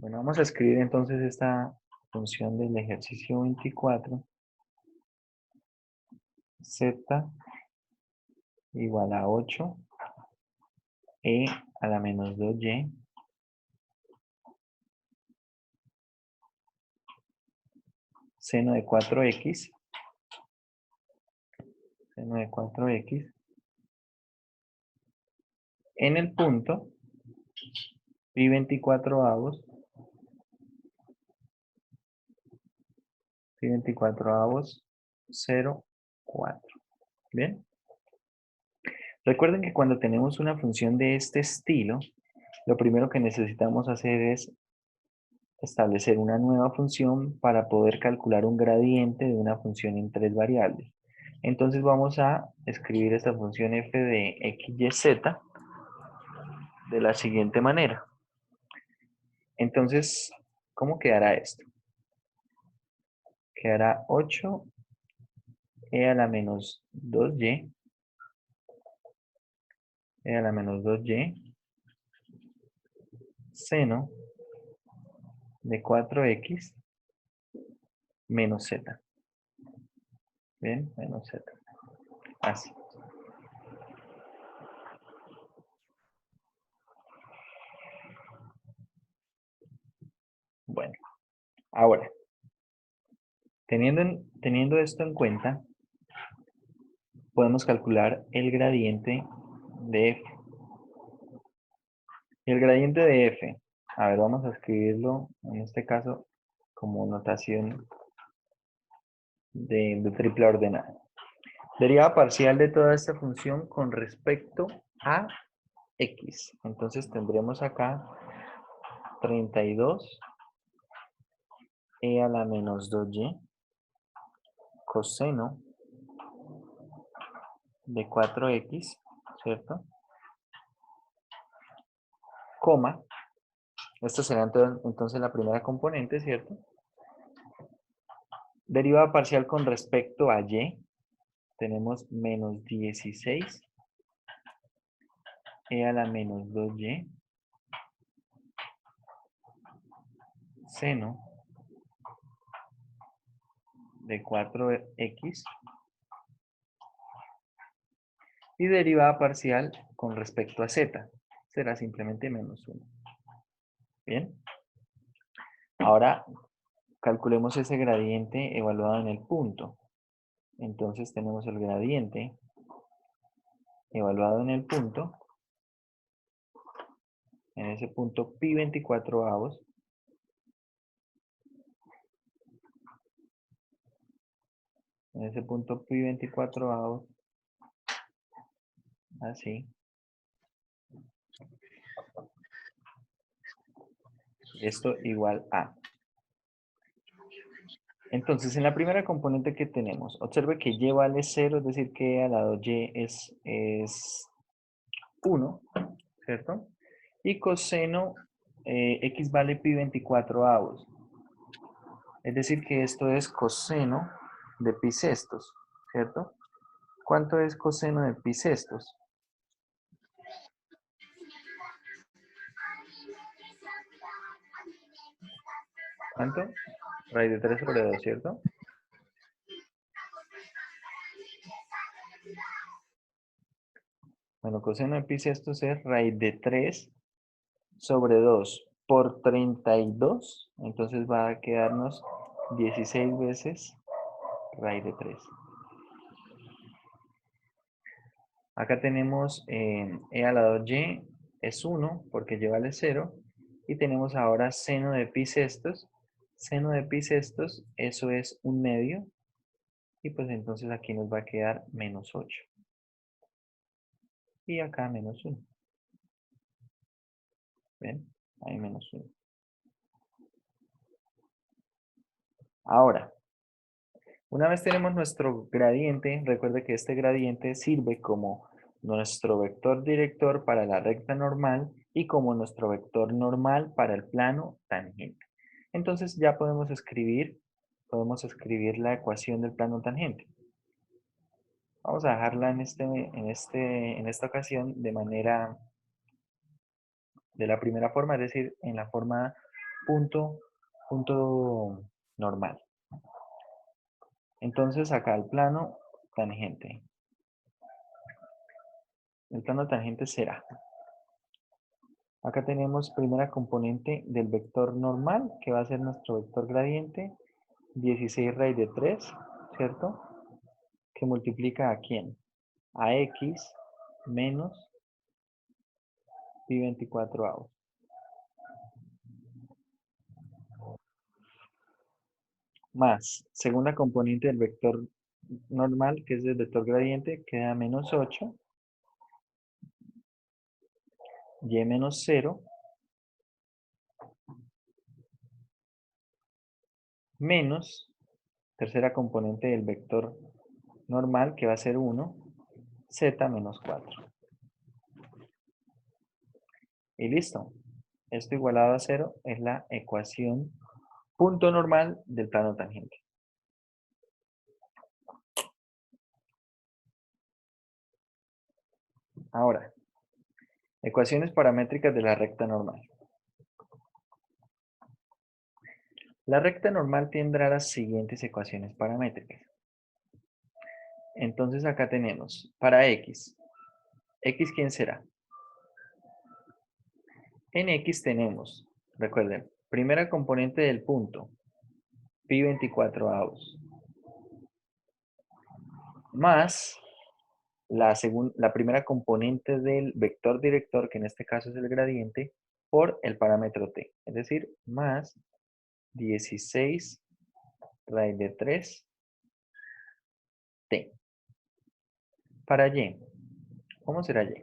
Bueno, vamos a escribir entonces esta función del ejercicio 24. Z igual a 8 e a la menos 2y seno de 4x en el punto pi 24 avos 0, 4. Bien. Recuerden que cuando tenemos una función de este estilo, lo primero que necesitamos hacer es establecer una nueva función para poder calcular un gradiente de una función en 3 variables. Entonces vamos a escribir esta función f de x, y, z de la siguiente manera. Entonces, ¿cómo quedará esto? Quedará 8 e a la menos 2y seno de 4x menos z. Bien, menos z. Así. Bueno, ahora, teniendo esto en cuenta, podemos calcular el gradiente de f. El gradiente de f, a ver, vamos a escribirlo en este caso como notación de triple ordenada. Derivada parcial de toda esta función con respecto a x. Entonces tendremos acá 32 e a la menos 2y coseno de 4x, ¿cierto? Coma, esta será entonces la primera componente, ¿cierto? Derivada parcial con respecto a y, tenemos menos 16 e a la menos 2y seno de 4x y derivada parcial con respecto a z, será simplemente menos 1. Bien, ahora calculemos ese gradiente evaluado en el punto. Entonces tenemos el gradiente evaluado en el punto, en ese punto pi 24 avos, así. Esto igual a. Entonces, en la primera componente que tenemos, observe que y vale 0, es decir, que al lado y es 1, ¿cierto? Y coseno x vale pi 24 avos. Es decir, que esto es coseno de pi sextos, ¿cierto? ¿Cuánto es coseno de pi sextos? ¿Cuánto? Raíz de 3 sobre 2, ¿cierto? Bueno, coseno de pi sextos es raíz de 3 sobre 2 por 32. Entonces va a quedarnos 16 veces raíz de 3. Acá tenemos e a la 2y es 1 porque y vale 0. Y tenemos ahora seno de pi sextos. Seno de pi sextos, eso es 1/2. Y pues entonces aquí nos va a quedar menos 8. Y acá menos 1. ¿Ven? Ahí menos 1. Ahora, una vez tenemos nuestro gradiente, recuerde que este gradiente sirve como nuestro vector director para la recta normal y como nuestro vector normal para el plano tangente. Entonces ya podemos escribir la ecuación del plano tangente. Vamos a dejarla en esta ocasión de la primera forma, es decir, en la forma punto, punto normal. Entonces acá el plano tangente. El plano tangente será. Acá tenemos primera componente del vector normal, que va a ser nuestro vector gradiente, 16 raíz de 3, ¿cierto? Que multiplica a quién? A x menos pi 24 avos. Más segunda componente del vector normal, que es el vector gradiente, queda menos 8, y menos 0, menos tercera componente del vector normal, que va a ser 1, z menos 4. Y listo. Esto igualado a 0 es la ecuación punto normal del plano tangente. Ahora, ecuaciones paramétricas de la recta normal. La recta normal tendrá las siguientes ecuaciones paramétricas. Entonces acá tenemos, para x, ¿x quién será? En x tenemos, recuerden, primera componente del punto, pi 24 avos, más la primera componente del vector director, que en este caso es el gradiente, por el parámetro t, es decir, más 16 raíz de 3 t. Para y, ¿cómo será y?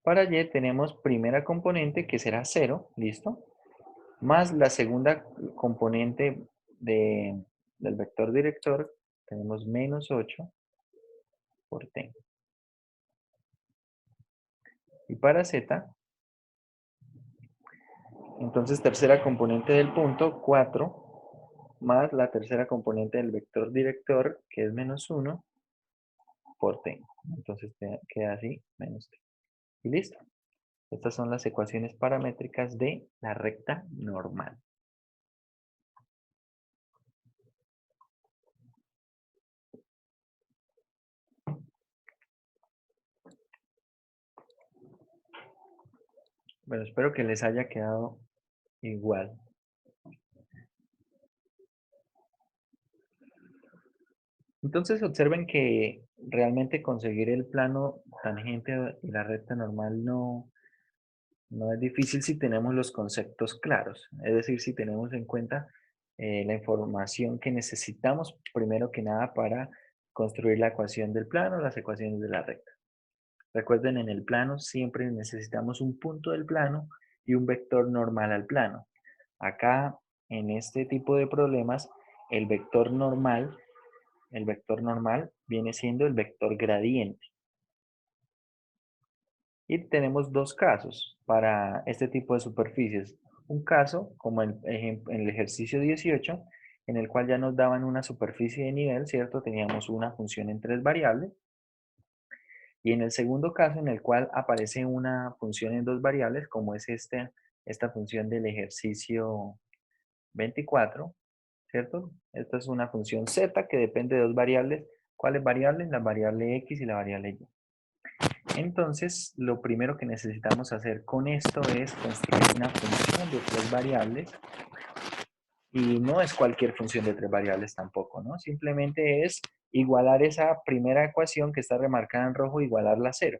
Para y tenemos primera componente que será 0, ¿listo? Más la segunda componente del vector director, tenemos menos 8 por t. Y para z, entonces tercera componente del punto, 4, más la tercera componente del vector director, que es menos 1, por t. Entonces queda así, menos t. Y listo. Estas son las ecuaciones paramétricas de la recta normal. Bueno, espero que les haya quedado igual. Entonces observen que realmente conseguir el plano tangente y la recta normal no es difícil si tenemos los conceptos claros. Es decir, si tenemos en cuenta la información que necesitamos primero que nada para construir la ecuación del plano, las ecuaciones de la recta. Recuerden, en el plano siempre necesitamos un punto del plano y un vector normal al plano. Acá, en este tipo de problemas, el vector normal viene siendo el vector gradiente. Y tenemos dos casos para este tipo de superficies. Un caso, como en el ejercicio 18, en el cual ya nos daban una superficie de nivel, ¿cierto? Teníamos una función en tres variables. Y en el segundo caso, en el cual aparece una función en dos variables, como es esta función del ejercicio 24, ¿cierto? Esta es una función z que depende de dos variables. ¿Cuáles variables? La variable x y la variable y. Entonces, lo primero que necesitamos hacer con esto es construir una función de tres variables. Y no es cualquier función de tres variables tampoco, ¿no? Simplemente es igualar esa primera ecuación que está remarcada en rojo, igualarla a 0.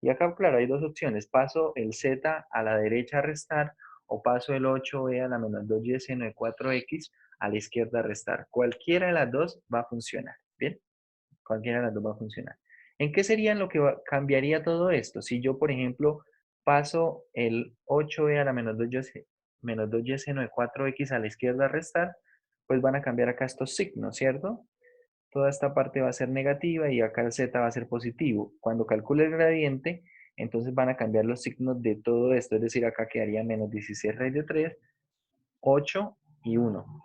Y acá, claro, hay dos opciones. Paso el z a la derecha a restar o paso el 8b a la menos 2y seno de 4x a la izquierda a restar. Cualquiera de las dos va a funcionar, ¿bien? Cualquiera de las dos va a funcionar. ¿En qué sería lo que cambiaría todo esto? Si yo, por ejemplo, paso el 8b a la menos 2y seno de 4x a la izquierda a restar, pues van a cambiar acá estos signos, ¿cierto? Toda esta parte va a ser negativa y acá el z va a ser positivo. Cuando calcule el gradiente, entonces van a cambiar los signos de todo esto, es decir, acá quedaría menos 16 raíz de 3, 8 y 1.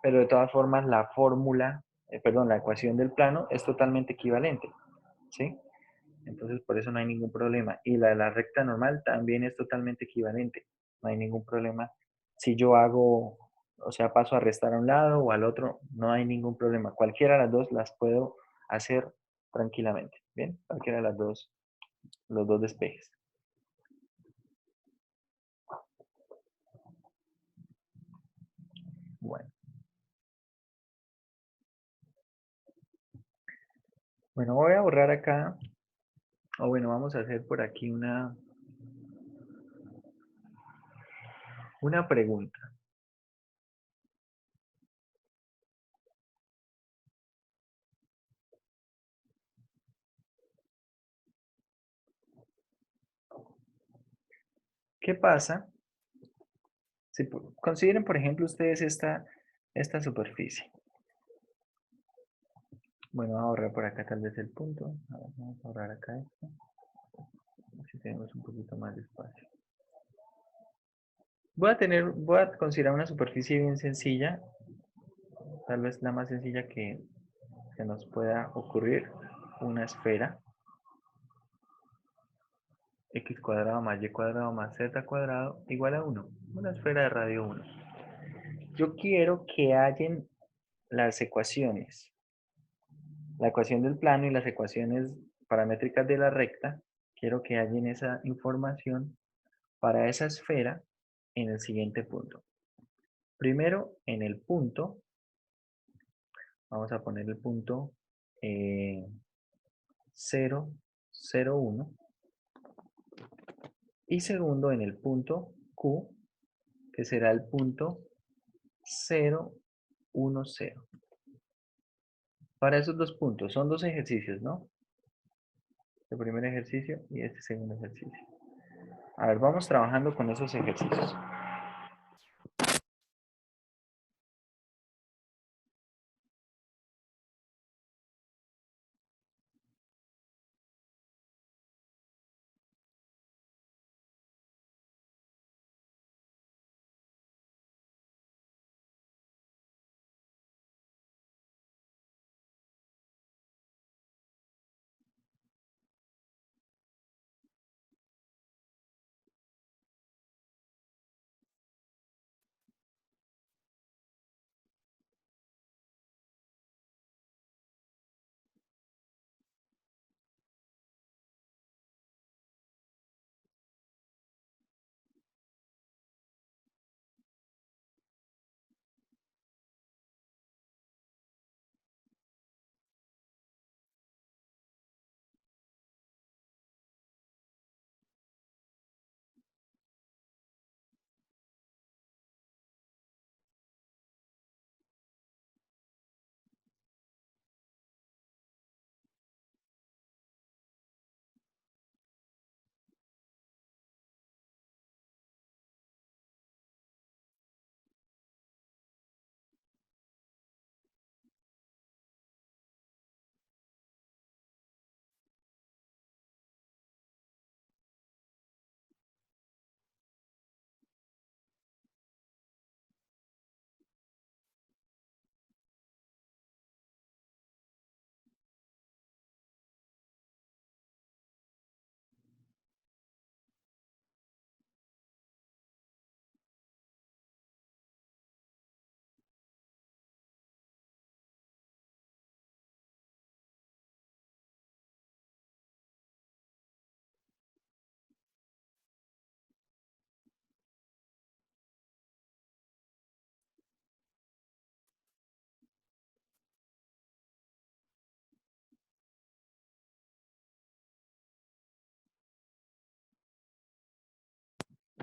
Pero de todas formas la fórmula, la ecuación del plano es totalmente equivalente, ¿sí? Entonces por eso no hay ningún problema. Y la de la recta normal también es totalmente equivalente. no hay ningún problema. Si yo hago, o sea, paso a restar a un lado o al otro, no hay ningún problema. Cualquiera de las dos las puedo hacer tranquilamente, ¿bien? Cualquiera de las dos, los dos despejes. Bueno, bueno, voy a borrar acá, o bueno, vamos a hacer por aquí una pregunta. ¿Qué pasa si consideren, por ejemplo, ustedes esta superficie? Bueno, vamos a borrar por acá tal vez el punto. A ver, vamos a borrar acá esto. Así tenemos un poquito más de espacio. Voy a considerar una superficie bien sencilla, tal vez la más sencilla que se nos pueda ocurrir, una esfera, x cuadrado más y cuadrado más z cuadrado igual a 1, una esfera de radio 1. Yo quiero que hallen las ecuaciones, la ecuación del plano y las ecuaciones paramétricas de la recta, quiero que hallen esa información para esa esfera en el siguiente punto. Primero, en el punto, vamos a poner el punto 0, 0, 1. Y segundo, en el punto Q, que será el punto 0, 1, 0. Para esos dos puntos, son dos ejercicios, ¿no? El primer ejercicio y este segundo ejercicio. A ver, vamos trabajando con esos ejercicios.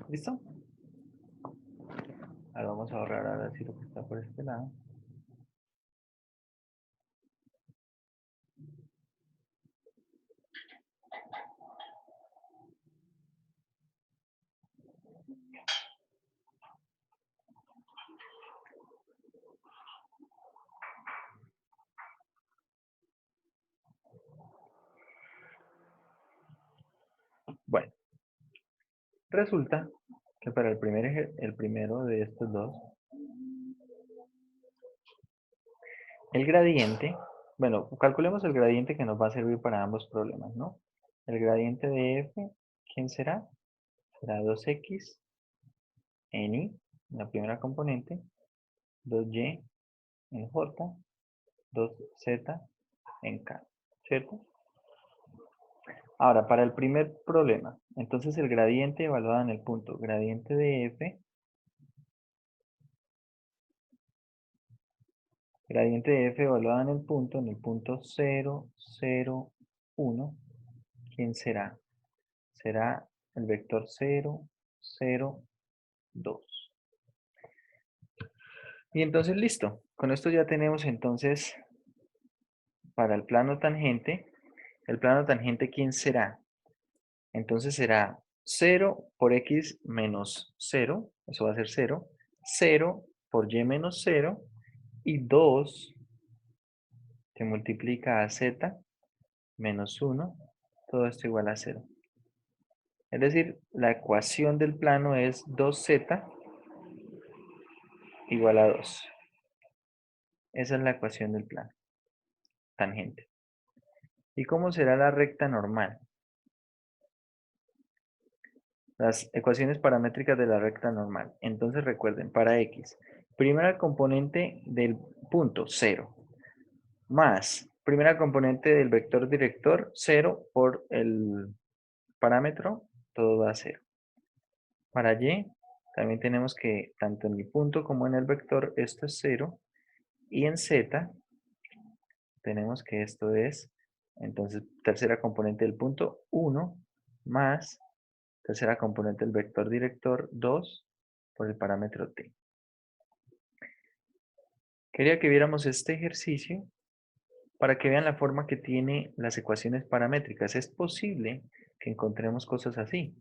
¿Listo? Ahora vamos a ahorrar ahora sí lo que está por este lado. Bueno, resulta que para el primero de estos dos, el gradiente, bueno, calculemos el gradiente que nos va a servir para ambos problemas, ¿no? El gradiente de f, ¿quién será? Será 2x en Y, en la primera componente, 2Y en J, 2Z en K, ¿cierto? Ahora, para el primer problema, entonces el gradiente evaluado en el punto, gradiente de F, evaluado en el punto 0, 0, 1, ¿quién será? Será el vector 0, 0, 2. Y entonces listo. Con esto ya tenemos entonces para el plano tangente, ¿quién será? Entonces será 0 por x menos 0, eso va a ser 0, 0 por y menos 0 y 2 que multiplica a z menos 1, todo esto igual a 0. Es decir, la ecuación del plano es 2z igual a 2. Esa es la ecuación del plano tangente. ¿Y cómo será la recta normal? Las ecuaciones paramétricas de la recta normal. Entonces recuerden, para x, primera componente del punto 0, más primera componente del vector director 0 por el parámetro, todo va a 0. Para y, también tenemos que tanto en mi punto como en el vector esto es 0. Y en z, tenemos que esto es, entonces, tercera componente del punto 1 más tercera componente del vector director 2 por el parámetro t. Quería que viéramos este ejercicio para que vean la forma que tiene las ecuaciones paramétricas. Es posible que encontremos cosas así,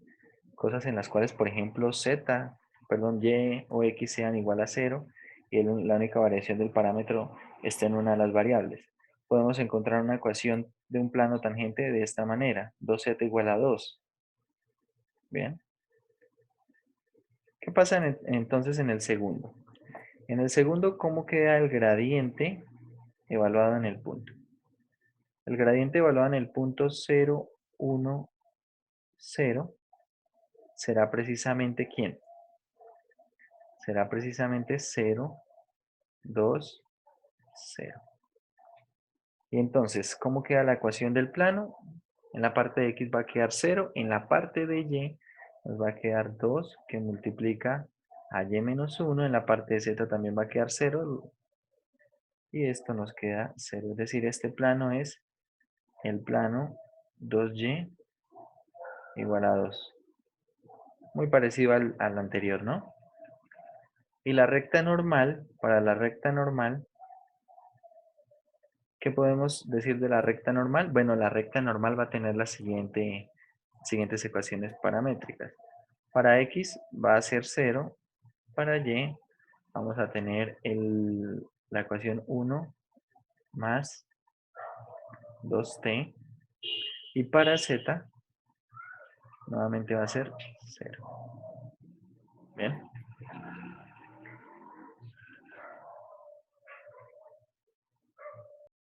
cosas en las cuales, por ejemplo, y o x sean igual a 0 y la única variación del parámetro esté en una de las variables. Podemos encontrar una ecuación de un plano tangente de esta manera, 2z igual a 2. Bien. ¿Qué pasa entonces en el segundo? En el segundo, ¿cómo queda el gradiente evaluado en el punto? El gradiente evaluado en el punto 0, 1, 0 será precisamente ¿quién? Será precisamente 0, 2, 0. Y entonces, ¿cómo queda la ecuación del plano? En la parte de x va a quedar 0, en la parte de y nos va a quedar 2 que multiplica a y menos 1, en la parte de z también va a quedar 0 y esto nos queda 0. Es decir, este plano es el plano 2y igual a 2. Muy parecido al anterior, ¿no? Y la recta normal, para la recta normal, ¿qué podemos decir de la recta normal? Bueno, la recta normal va a tener las siguientes ecuaciones paramétricas. Para x va a ser 0, para y vamos a tener la ecuación 1 más 2t, y para z nuevamente va a ser 0. Bien.